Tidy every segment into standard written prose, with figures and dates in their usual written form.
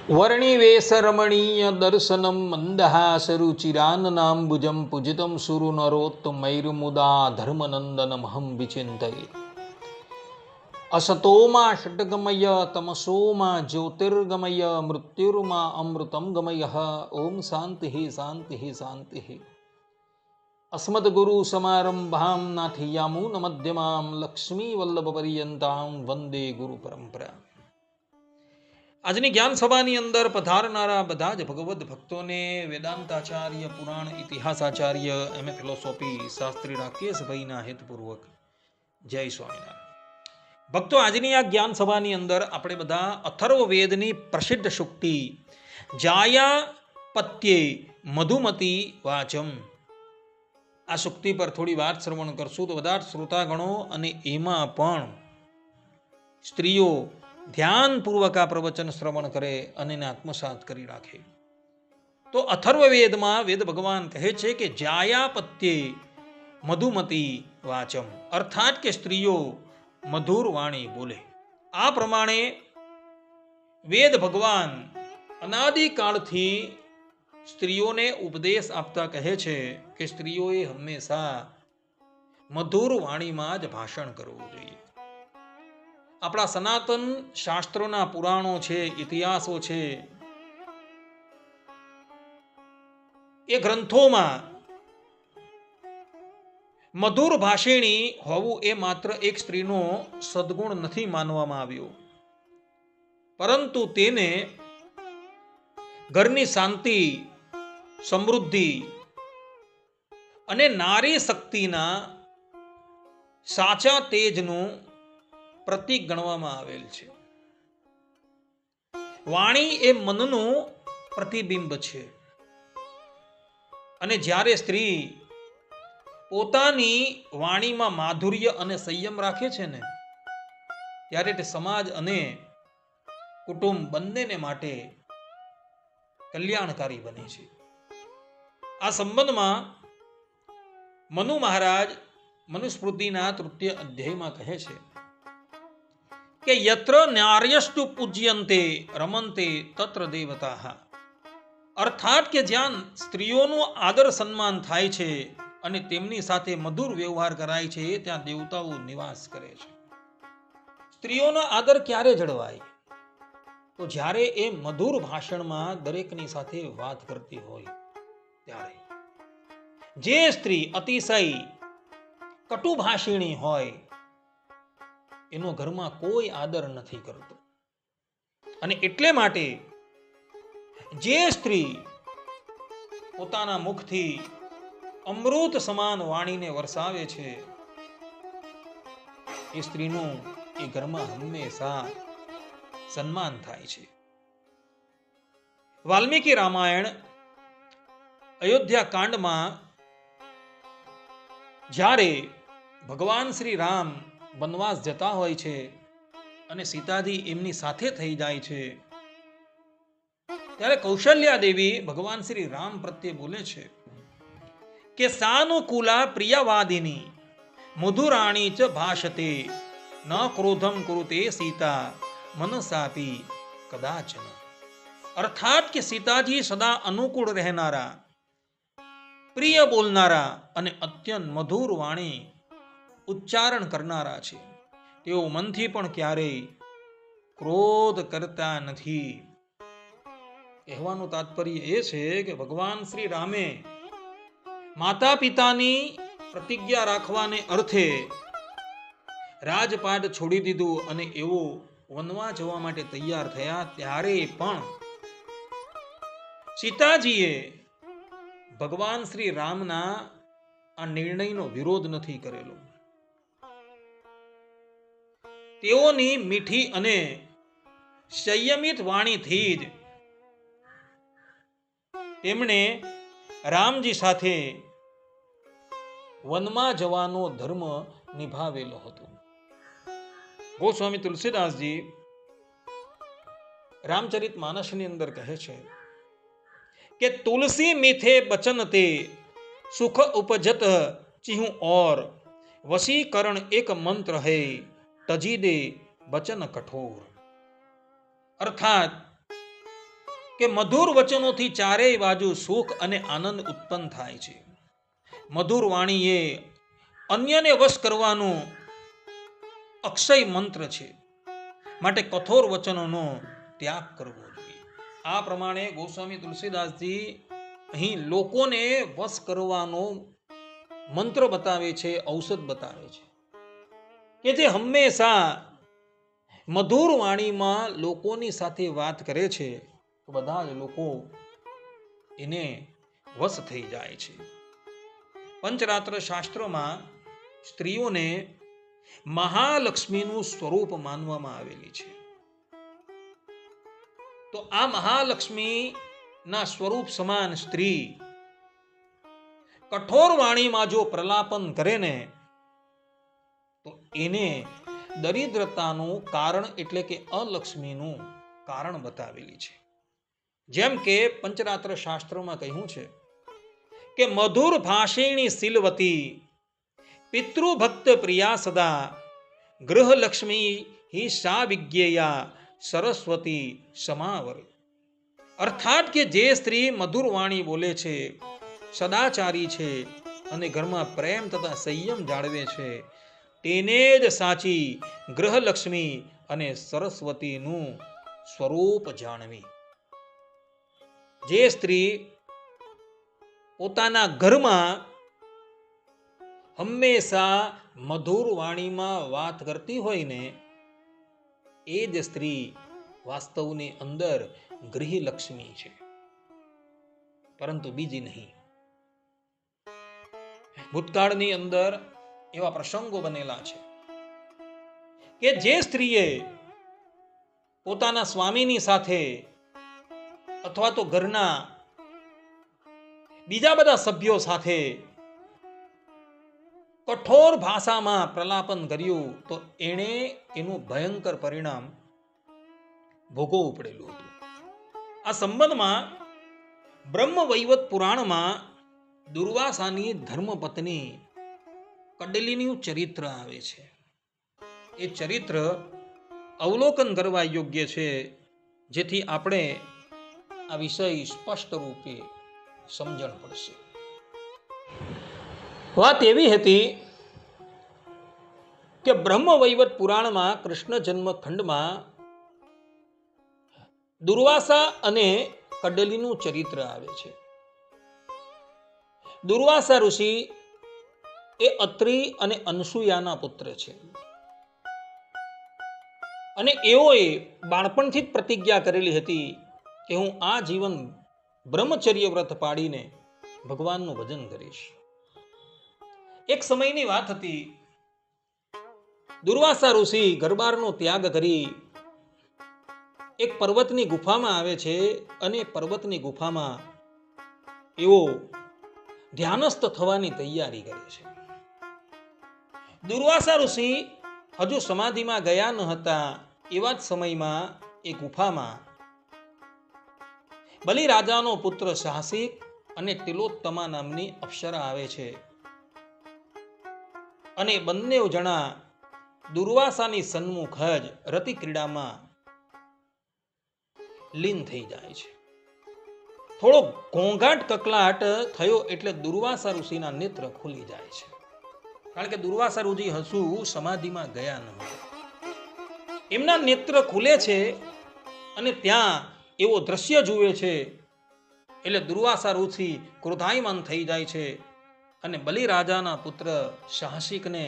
वर्णिवेशरमणीय दर्शनं मन्दहासरुचिराननाम्बुजं पूजितं सुरनरोत्तमैर्मुदा धर्मनन्दनमहं विचिन्तये। असतो मा षट्गमय तमसो मा ज्योतिर्गमय मृत्युर्मा अमृतं गमयः। ओम शांति शांति शांति। अस्मद्गुरुसमारम्भां नाथयामुनमध्यमां लक्ष्मीवल्लभपर्यन्तां वन्दे गुरुपरम्परा। આજની જ્ઞાન સભાની અંદર પધારનારા બધા જ ભગવદ્ ભક્તોને વેદાંતાચાર્ય, પુરાણ ઇતિહાસાચાર્ય, એમ.એ. ફિલોસોફી શાસ્ત્રી રાકેશભાઈના હેતપૂર્વક જય સ્વામિનારાયણ. ભક્તો, આજની આ જ્ઞાન સભાની અંદર આપણે બધા અથર્વવેદની પ્રસિદ્ધ સૂક્તિ જાયા પત્યે મધુમતી વાચમ, આ સૂક્તિ પર થોડી વાત શ્રવણ કરશું તો બધા શ્રોતાગણો અને એમાં પણ સ્ત્રીઓ ધ્યાનપૂર્વક આ પ્રવચન શ્રવણ કરે અને એને આત્મસાત કરી રાખે. તો અથર્વવેદમાં વેદ ભગવાન કહે છે કે જાયાપત્યે મધુમતી વાચમ, અર્થાત કે સ્ત્રીઓ મધુર વાણી બોલે. આ પ્રમાણે વેદ ભગવાન અનાદિકાળથી સ્ત્રીઓને ઉપદેશ આપતા કહે છે કે સ્ત્રીઓએ હંમેશા મધુર વાણીમાં જ ભાષણ કરવું જોઈએ. આપણા સનાતન શાસ્ત્રોના પુરાણો છે, ઇતિહાસો છે, એ ગ્રંથોમાં મધુર ભાષિણી હોવું એ માત્ર એક સ્ત્રીનો સદગુણ નથી માનવામાં આવ્યો, પરંતુ તેને ઘરની શાંતિ, સમૃદ્ધિ અને નારી શક્તિના સાચા તેજનું પ્રતીક ગણવામાં આવેલ છે. વાણી એ મનનું પ્રતિબિંબ છે અને જ્યારે સ્ત્રી પોતાની વાણીમાં માધુર્ય અને સંયમ રાખે છે ને, ત્યારે તે સમાજ અને કુટુંબ બંનેને માટે કલ્યાણકારી બને છે. આ સંબંધમાં મનુ મહારાજ મનુસ્મૃતિના 3ય અધ્યાયમાં કહે છે કે યત્ર નાર્યસ્તુ પૂજ્યંતે રમંતે તત્ર દેવતાઃ, અર્થાત કે જ્યાં સ્ત્રીઓનું આદર સન્માન થાય છે અને તેમની સાથે મધુર વ્યવહાર કરાય છે, ત્યાં દેવતાઓ નિવાસ કરે છે. સ્ત્રીઓનો આદર ક્યારે જળવાય? તો જ્યારે એ મધુર ભાષણમાં દરેકની સાથે વાત કરતી હોય ત્યારે. જે સ્ત્રી અતિશય કટુભાષિણી હોય એનો ઘરમાં કોઈ આદર નથી કરતો. અને એટલે માટે જે સ્ત્રી પોતાના મુખથી અમૃત સમાન વાણીને વરસાવે છે, એ સ્ત્રીનું એ ઘરમાં હંમેશા સન્માન થાય છે. વાલ્મીકી રામાયણ અયોધ્યા કાંડમાં જ્યારે ભગવાન શ્રી રામ વનવાસ જતા હોય છે અને સીતાજી એમની સાથે થઈ જાય છે, ત્યારે કૌશલ્યા દેવી ભગવાન શ્રી રામ પ્રત્યે બોલે છે કે સાનુકૂલા પ્રિયવાદિની મધુરાણી ચ ભાષતે ન ક્રોધમ કુરુતે સીતા મનસાપી કદાચન. અર્થાત કે સીતાજી સદા અનુકૂળ રહેનારા, પ્રિય બોલનારા અને અત્યંત મધુર વાણી ઉચ્ચારણ કરનારા છે. તેઓ મનથી પણ ક્યારેય ક્રોધ કરતા નથી. કહેવાનું તાત્પર્ય એ છે કે ભગવાન શ્રી રામે માતા પિતાની પ્રતિજ્ઞા રાખવાને અર્થે રાજપાટ છોડી દીધું અને એવો વનવા જવા માટે તૈયાર થયા, ત્યારે પણ સીતાજીએ ભગવાન શ્રી રામના આ નિર્ણયનો વિરોધ નથી કરેલો. તેઓની મીઠી અને સંયમિત વાણીથી જ તેમણે રામજી સાથે વનમાં જવાનો ધર્મ નિભાવેલો હતો. ગોસ્વામી તુલસીદાસજી રામચરિત માનસની અંદર કહે છે કે તુલસી મીઠે બચન તે સુખ ઉપજત ચિહું और वशीकरण एक मंत्र है तजी दे बचन कठोर. અર્થાત કે મધુર વચનોથી ચારેય બાજુ સુખ અને આનંદ ઉત્પન્ન થાય છે. મધુર વાણી એ અન્યને વશ કરવાનું અક્ષય મંત્ર છે. માટે કઠોર વચનોનો ત્યાગ કરવો જોઈએ. આ પ્રમાણે ગોસ્વામી તુલસીદાસજી અહીં લોકોને વશ કરવાનો મંત્ર બતાવે છે, ઔષધ બતાવે છે, કે જે હંમેશા મધુર વાણીમાં લોકોની સાથે વાત કરે છે તો બધા જ લોકો એને વશ થઈ જાય છે. પંચરાત્ર શાસ્ત્રોમાં સ્ત્રીઓને મહાલક્ષ્મીનું સ્વરૂપ માનવામાં આવેલી છે. તો આ મહાલક્ષ્મીના સ્વરૂપ સમાન સ્ત્રી કઠોર વાણીમાં જો પ્રલાપન કરે ને તો એને દરિદ્રતાનું કારણ એટલે કે અલક્ષ્મીનું કારણ બતાવેલી છે. જેમ કે પંચરાત્ર શાસ્ત્રોમાં કહ્યું છે કે મધુર ભાષિણી શીલવતી પિતૃભક્ત પ્રિયા સદા ગૃહલક્ષ્મી હિ સા વિજ્ઞેયા સરસ્વતી સમાવર. અર્થાત કે જે સ્ત્રી મધુર વાણી બોલે છે, સદાચારી છે અને ઘરમાં પ્રેમ તથા સંયમ જાળવે છે, તેને જ સાચી ગૃહલક્ષ્મી અને સરસ્વતીનું સ્વરૂપ જાણવી. જે સ્ત્રી પોતાના ઘરમાં હંમેશા મધુર વાણીમાં વાત કરતી હોય ને એ જ સ્ત્રી વાસ્તવની અંદર ગૃહલક્ષ્મી છે, પરંતુ બીજી નહીં. ભૂતકાળની અંદર એવા પ્રસંગો બનેલા છે કે જે સ્ત્રીએ પોતાના સ્વામીની સાથે અથવા તો ઘરના બીજા બધા સભ્યો સાથે કઠોર ભાષામાં પ્રલાપન કર્યું તો એણે એનું ભયંકર પરિણામ ભોગવવું પડેલું હતું. આ સંબંધમાં બ્રહ્મવૈવત પુરાણમાં દુર્વાસાની ધર્મપત્ની કડલીનું ચરિત્ર આવે છે. એ ચરિત્ર અવલોકન કરવા યોગ્ય છે, જેથી આપણે આ વિષય સ્પષ્ટ રૂપે સમજણ પડશે. વાત એવી હતી કે બ્રહ્મવૈવત પુરાણમાં કૃષ્ણ જન્મ ખંડમાં દુર્વાસા અને કડલીનું ચરિત્ર આવે છે. દુર્વાસા ઋષિ એ અત્રિ અને અનસુયાના પુત્ર છે અને એઓએ બાળપણથી જ પ્રતિજ્ઞા કરેલી હતી કે હું આ જીવન બ્રહ્મચર્ય વ્રત પાડીને ભગવાનનું ભજન કરીશ. એક સમયની વાત હતી, દુર્વાસા ઋષિ ઘરબારનો ત્યાગ કરી એક પર્વતની ગુફામાં આવે છે અને પર્વતની ગુફામાં એઓ ધ્યાનસ્થ થવાની તૈયારી કરે છે. દુર્વાસા ઋષિ હજુ સમાધિમાં ગયા ન હતા એવા જ સમયમાં એ ગુફામાં બલિ રાજાનો પુત્ર સાહસિક અને તિલોત્તમા નામની અપ્સરા આવે છે અને બંને જણા દુર્વાસાની સન્મુખ જ રતિ ક્રીડામાં લીન થઈ જાય છે. થોડો ઘોંઘાટ કકલાટ થયો એટલે દુર્વાસા ઋષિના નેત્ર ખુલી જાય છે, કારણ કે દુર્વાસા ઋષિ હજુ સમાધિમાં ગયા ન હતા. એમના નેત્ર ખુલે છે અને ત્યાં એવો દ્રશ્ય જુએ છે એટલે દુર્વાસા ઋષિ ક્રોધાયમાન થઈ જાય છે અને બલિ રાજાના પુત્ર સાહસિકને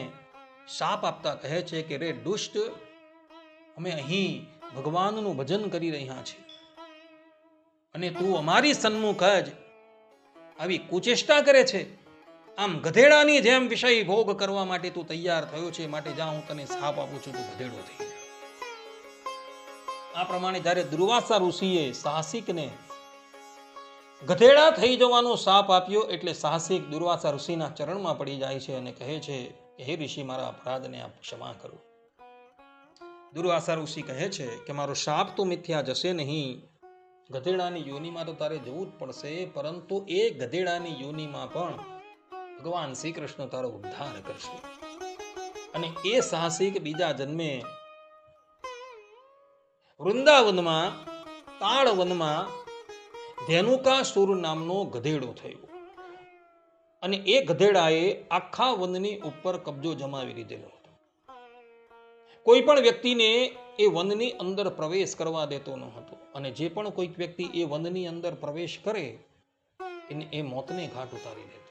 શાપ આપતા કહે છે કે રે દુષ્ટ, અમે અહીં ભગવાનનું ભજન કરી રહ્યા છીએ અને તું અમારી સન્મુખ જ આવી કુચેષ્ટા કરે છે. આમ ગધેડાની જેમ વિષય ભોગ કરવા માટે તું તૈયાર થયો છે, માટે જા હું તને શાપ આપું છું, તું ગધેડો થઈ જા. આ પ્રમાણે જ્યારે દુર્વાસા ઋષિએ સાહસિકને ગધેડા થઈ જવાનો શાપ આપ્યો એટલે સાહસિક દુર્વાસા ઋષિના ચરણમાં પડી જાય છે અને કહે છે કે હે ઋષિ, મારા અપરાધને આપ ક્ષમા કરો. દુર્વાસા ઋષિ કહે છે કે મારો શાપ તો મિથ્યા જશે નહીં, ગધેડાની યોનિમાં તો તારે જવું જ પડશે, પરંતુ એ ગધેડાની યોનિમાં પણ ભગવાન શ્રી કૃષ્ણ તારો ઉદ્ધાર કરશે અને એ સાહસિક બીજા જન્મે વૃંદાવનમાં તાળવનમાં ધેનુકાસુર નામનો ગધેડો થયો અને એ ગધેડાએ આખા વનની ઉપર કબજો જમાવી લીધેલો હતો. કોઈ પણ વ્યક્તિને એ વનની અંદર પ્રવેશ કરવા દેતો ન હતો અને જે પણ કોઈક વ્યક્તિ એ વનની અંદર પ્રવેશ કરે એને એ મોતને ઘાટ ઉતારી દેતો.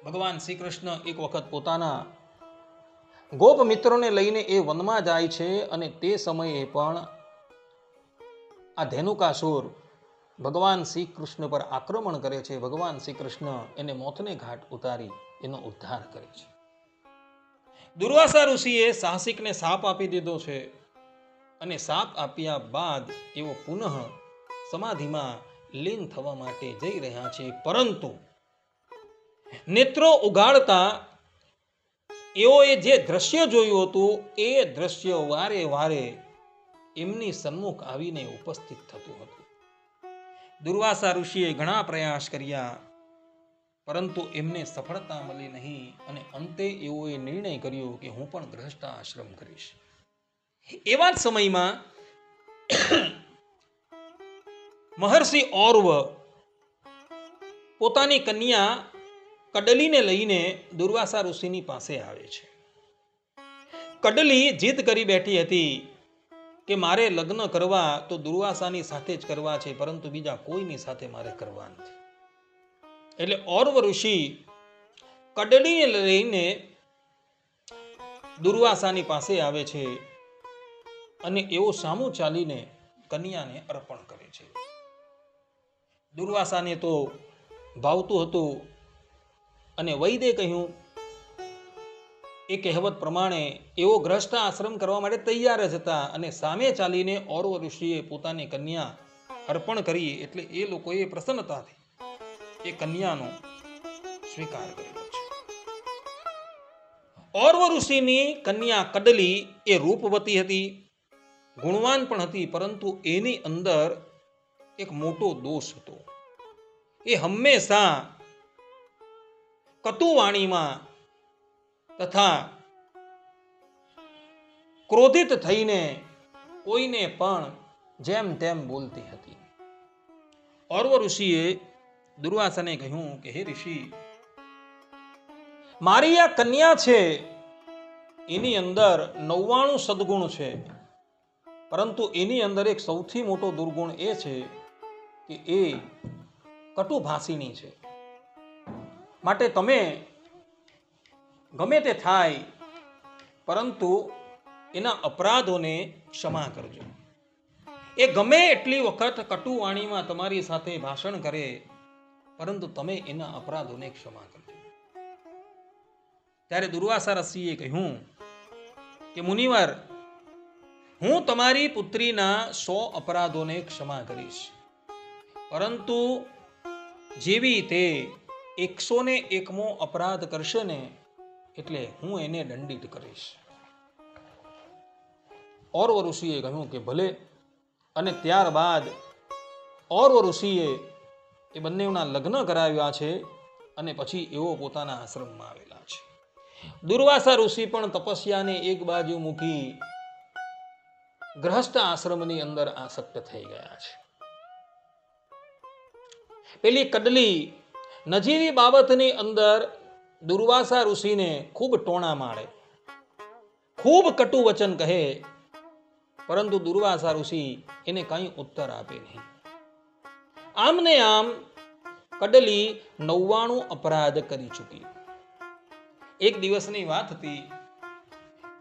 ભગવાન શ્રી કૃષ્ણ એક વખત પોતાના ગોપ મિત્રોને લઈને એ વનમાં જાય છે અને તે સમયે પણ આ ધેનુકાસુર ભગવાન શ્રી કૃષ્ણ પર આક્રમણ કરે છે. ભગવાન શ્રી કૃષ્ણ એને મોતને ઘાટ ઉતારી એનો ઉદ્ધાર કરે છે. દુર્વાસા ઋષિએ સાહસિકને શાપ આપી દીધો છે અને શાપ આપ્યા બાદ એઓ પુનઃ સમાધિમાં લીન થવા માટે જઈ રહ્યા છે, પરંતુ નેત્રો ઉગાડતા એઓએ જે દ્રશ્ય જોયું હતું એ દ્રશ્ય વારે વારે એમની સન્મુખ આવીને ઉપસ્થિત થતું હતું. દુર્વાસા ઋષિએ ઘણા પ્રયાસ કર્યા, પરંતુ એમને સફળતા મળી નહીં અને અંતે એઓએ નિર્ણય કર્યો કે હું પણ ગૃહસ્થ આશ્રમ કરીશ. એવા જ સમયમાં મહર્ષિ ઔરવ પોતાની કન્યા કડલીને લઈને દુર્વાસા ઋષિની પાસે આવે છે. કડલી જીદ કરી બેઠી હતી કે મારે લગ્ન કરવા તો દુર્વાસાની સાથે જ કરવા છે, પરંતુ બીજા કોઈની સાથે મારે કરવા નથી. એટલે ઔરવ ઋષિ કડલીને લઈને દુર્વાસાની પાસે આવે છે અને એવો સામું ચાલીને કન્યાને અર્પણ કરે છે. દુર્વાસાને તો ભાવતું હતું અને વૈદે કહ્યું એ કહેવત પ્રમાણે એવો ગ્રસ્થ આશ્રમ કરવા માટે તૈયાર જ હતા અને સામે ચાલીને ઔરવ ઋષિએ પોતાની કન્યા અર્પણ કરી એટલે એ લોકોએ પ્રસન્નતાથી એ કન્યાનો સ્વીકાર કર્યો છે. ઔરવ ઋષિની કન્યા કડલી એ રૂપવતી હતી, ગુણવાન પણ હતી, પરંતુ એની અંદર એક મોટો દોષ હતો. એ હંમેશા કટુવાણીમાં તથા ક્રોધિત થઈને કોઈને પણ જેમ તેમ બોલતી હતી. ઔરવ ઋષિએ દુર્વાસાને કહ્યું કે હે ઋષિ, મારી આ કન્યા છે એની અંદર 99 સદગુણ છે, પરંતુ એની અંદર એક સૌથી મોટો દુર્ગુણ એ છે કે એ કટુભાષિણી છે. માટે તમે ગમે તે થાય પરંતુ એના અપરાધોને ક્ષમા કરજો. એ ગમે એટલી વખત કટુવાણીમાં તમારી સાથે ભાષણ કરે, પરંતુ તમે એના અપરાધોને ક્ષમા કરજો. ત્યારે દુર્વાસા ઋષિએ કહ્યું કે મુનિવર, હું તમારી પુત્રીના 100 અપરાધોને ક્ષમા કરીશ, પરંતુ જેવી તે 101મો અપરાધ કરશે ને એટલે હું એને દંડિત કરીશ. ઔરવ ઋષિએ કહ્યું કે ભલે. અને ત્યારબાદ ઔરવ ઋષિએ એ બંનેના લગ્ન કરાવ્યા છે અને પછી એઓ પોતાના આશ્રમમાં આવેલા છે. દુર્વાસા ઋષિ પણ તપસ્યાને એક બાજુ મૂકી ગૃહસ્થ આશ્રમની અંદર આસક્ત થઈ ગયા છે. પેલી કડલી નજીવી બાબતની અંદર દુર્વાસા ઋષિને ખૂબ ટોણા મારે, ખૂબ કટુ વચન કહે, પરંતુ દુર્વાસા ઋષિ એને કંઈ ઉત્તર આપે નહીં. આમને આમ કડલી 99 અપરાધ કરી ચૂકી. એક દિવસની વાત હતી.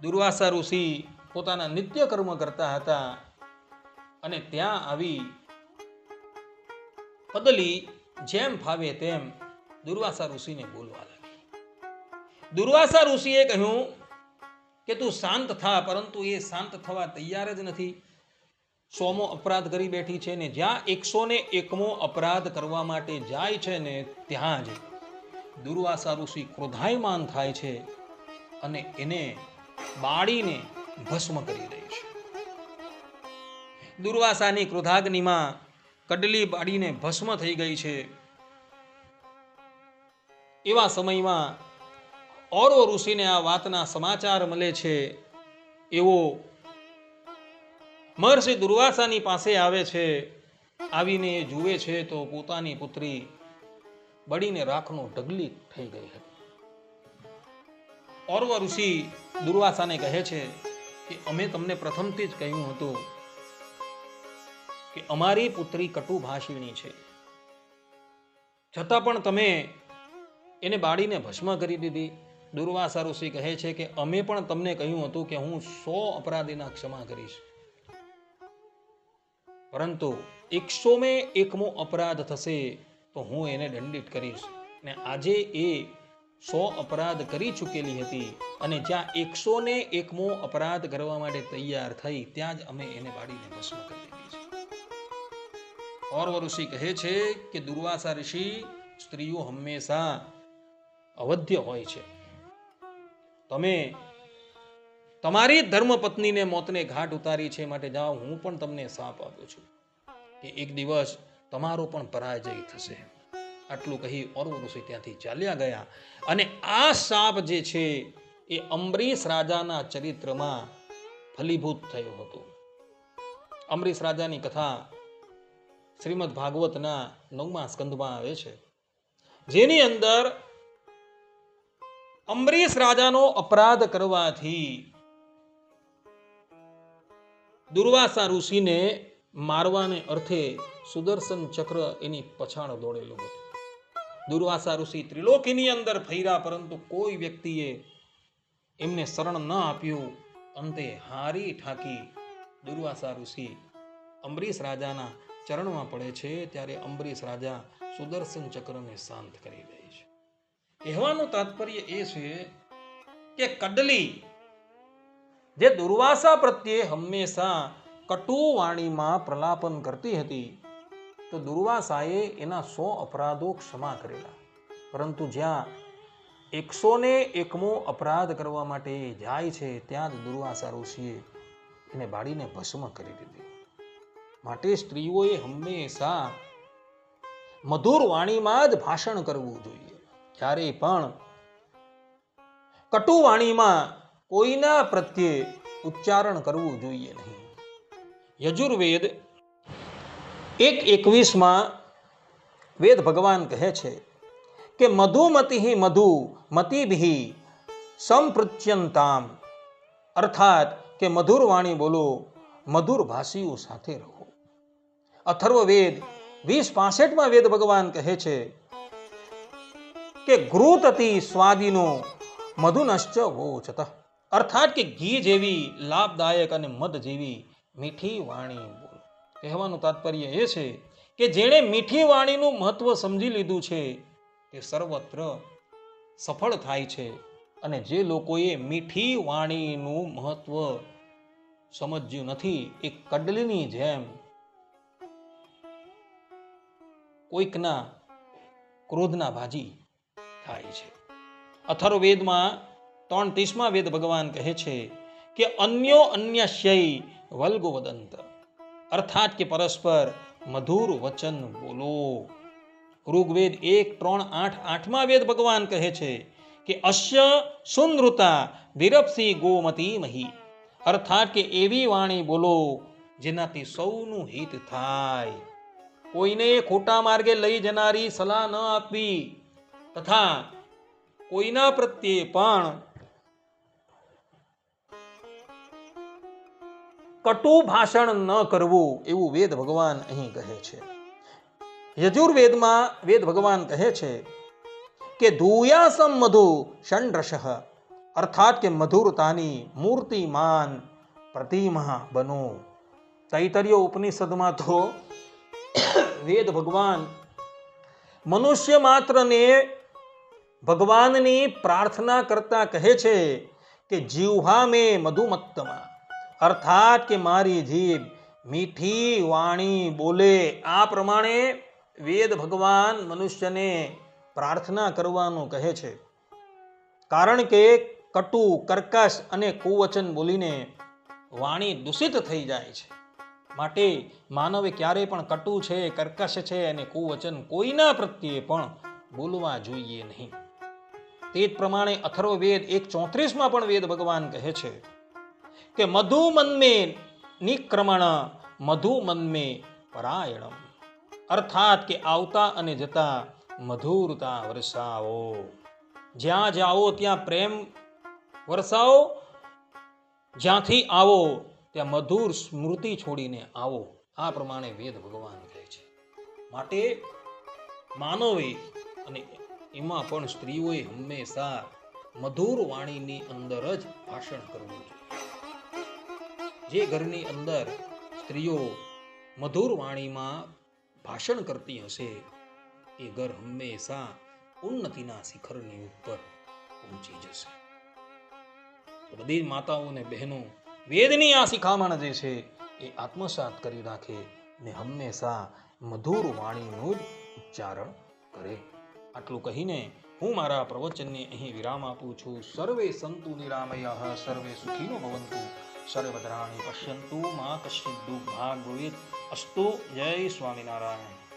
દુર્વાસા ઋષિ પોતાના નિત્ય કર્મ કરતા હતા અને ત્યાં આવી કડલી જેમ ફાવે તેમ દુર્વાસા ઋષિને બોલવા લાગી. દુર્વાસા ઋષિએ કહ્યું કે તું શાંત થા, પરંતુ એ શાંત થવા તૈયાર જ નથી. 100મો અપરાધ કરી બેઠી છે ને જ્યાં 101મો અપરાધ કરવા માટે જાય છે ને ત્યાં જ દુર્વાસા ઋષિ ક્રોધાયમાન થાય છે અને એને બાળીને ભસ્મ કરી દે છે. દુર્વાસાની ક્રોધાગ્નિમાં કડલી બાળીને ભસ્મ થઈ ગઈ છે. એવા સમયમાં ઔરવ ઋષિને આ વાતના સમાચાર મળે છે. એવો મહર્ષિ દુર્વાસાની પાસે આવે છે આવીને એ જુએ છે તો પોતાની પુત્રી બળીને રાખનો ઢગલી થઈ ગઈ હતી. ઓર્વ ઋષિ દુર્વાસાને કહે છે કે અમે તમને પ્રથમથી જ કહ્યું હતું કે અમારી પુત્રી કટુભાષિણી છે, છતાં પણ તમે એને બાળીને ભસ્મ કરી દીધી. દુર્વાસા ઋષિ કહે છે કે અમે પણ તમને કહ્યું હતું કે હું 100 અપરાધીના ક્ષમા કરીશ, પરંતુ 101મો અપરાધ થશે તો હું એને દંડિત કરીશ. ને આજે એ 100 અપરાધ કરી ચૂકેલી હતી અને જ્યાં 101મો અપરાધ કરવા માટે તૈયાર થઈ ત્યાં જ અમે એને બાળીને ભસ્મ કરી દીધી છે. ઓર્વ ઋષિ કહે છે કે દુર્વાસા ઋષિ, સ્ત્રીઓ હંમેશા અવધ્ય હોય છે. તમે તમારી ધર્મપત્નીને મોતને ઘાટ ઉતારી છે, માટે જાઓ, હું પણ તમને શાપ આપું છું કે એક દિવસ તમારો પણ પરાજય થશે. આટલું કહી ઓર્વ ઋષિ ત્યાંથી ચાલ્યા ગયા. અને આ શાપ જે છે એ અંબરીશ રાજાના ચરિત્રમાં ફલીભૂત થયો હતો. અંબરીશ રાજાની કથા શ્રીમદ ભાગવતના 9મા સ્કંદમાં આવે છે, જેની અંદર અંબરીશ રાજાનો અપરાધ કરવાથી દુર્વાસા ઋષિને મારવાને અર્થે સુદર્શન ચક્ર એની પછાણ દોડેલું હતું. દુર્વાસા ઋષિ ત્રિલોકીની અંદર ફર્યા, પરંતુ કોઈ વ્યક્તિએ એમને શરણ ન આપ્યું. અંતે હારી ઠાકી દુર્વાસા ઋષિ અંબરીશ રાજાના ચરણમાં પડે છે. ત્યારે અંબરીશ રાજા સુદર્શન ચક્રને શાંત કરી દે છે. કહેવાનું તાત્પર્ય એ છે કે કડલી જે દુર્વાસા પ્રત્યે હંમેશા કટુ વાણીમાં પ્રલાપન કરતી હતી, તો દુર્વાસાએ એના 100 અપરાધો ક્ષમા કરેલા, પરંતુ જ્યાં 101મો અપરાધ કરવા માટે જાય છે ત્યાં જ દુર્વાસા ઋષિએ એને બાળીને ભસ્મ કરી દીધી. માટે સ્ત્રીઓએ હંમેશા મધુર વાણીમાં જ ભાષણ કરવું જોઈએ. ક્યારેય પણ કટુ વાણીમાં કોઈના પ્રત્યે ઉચ્ચારણ કરવું જોઈએ નહીં. યજુર્વેદ 1:21 વેદ ભગવાન કહે છે કે મધુમતિ મધુ મતિભિ સંપૃચ્યંતામ, અર્થાત કે મધુર વાણી બોલો, મધુર ભાષીઓ સાથે રહો. અથર્વવેદ 20:65 વેદ ભગવાન કહે છે કે ઘૃતતિ સ્વાદિનો મધુનશ્ચ વોચત, અર્થાત કે ઘી જેવી લાભદાયક અને મધ જેવી મીઠી વાણી બોલો. કહેવાનું તાત્પર્ય એ છે કે જેણે મીઠી વાણીનું મહત્વ સમજી લીધું છે તે સર્વત્ર સફળ થાય છે, અને જે લોકોએ મીઠી વાણીનું મહત્વ સમજ્યું નથી એ કડલીની જેમ કોઈકના ક્રોધના ભાજી થાય છે. અથર્વવેદમાં 3:30 વેદ ભગવાન કહે છે કે અન્યો અન્યસ્ય વલ્ગો વદંત, અર્થાત કે પરસ્પર મધુર વચન બોલો. ઋગ્વેદ 1:3-8 વેદ ભગવાન કહે છે કે અશ્ય સુનૃતા વિરપ્સી ગોમતી મહી, અર્થાત કે એવી વાણી બોલો જેનાથી સૌનું હિત થાય. કોઈને ખોટા માર્ગે લઈ જનારી સલાહ ન આપવી, તથા કોઈના પ્રત્યે પણ કટુ ભાષણ ન કરવું, એવું વેદ ભગવાન અહીં કહે છે. યજુર્વેદમાં વેદ ભગવાન કહે છે કે ધૂયાસમ મધુ ષંડ્રશઃ, અર્થાત કે મધુરતાની મૂર્તિમાન પ્રતિમા બનો. તૈતરીય ઉપનિષદમાં તો વેદ ભગવાન મનુષ્ય માત્રને ભગવાનની પ્રાર્થના કરતા કહે છે કે જીહ્વા મે મધુમત્તમા, અર્થાત કે મારી જીભ મીઠી વાણી બોલે. આ પ્રમાણે વેદ ભગવાન મનુષ્યને પ્રાર્થના કરવાનું કહે છે, કારણ કે કટુ, કર્કશ અને કુવચન બોલીને વાણી દૂષિત થઈ જાય છે. માટે માનવે ક્યારેય પણ કટુ છે, કર્કશ છે અને કુવચન કોઈના પ્રત્યે પણ બોલવા જોઈએ નહીં. તે જ પ્રમાણે અથર્વવેદ 1:34 પણ વેદ ભગવાન કહે છે કે મધુ મન્મે નિક્રમણ મધુ મન્મે પરાયણમ, અર્થાત કે આવતા અને જતા મધુરતા વરસાવો. જ્યાં જાઓ ત્યાં પ્રેમ વરસાવો, જ્યાંથી આવો ત્યાં મધુર સ્મૃતિ છોડીને આવો. આ પ્રમાણે વેદ ભગવાન કહે છે. માટે માનવે અને એમાં પણ સ્ત્રીઓએ હંમેશા મધુર વાણીની અંદર જ ભાષણ કરવું જોઈએ. જે ઘરની અંદર સ્ત્રીઓ મધુર વાણીમાં ભાષણ કરતી હશે એ ઘર હંમેશા ઉન્નતિના શિખરની ઉપર પહોંચી જશે. તો બધી માતાઓ અને બહેનો વેદની આ શિખામણ જે છે એ આત્મસાત કરી રાખે ને હંમેશા મધુર વાણીનું જ ઉચ્ચારણ કરે. આટલું કહીને હું મારા પ્રવચનને અહીં વિરામ આપું છું. સર્વે સંતુ નિરામયઃ, સર્વે સુખીનો ભવંતુ, સર્વભદ્રાણિ પશ્યન્તુ, મા કશ્ચિદ દુઃખભાગ ભવેત. અસ્તુ. જય સ્વામિનારાયણ.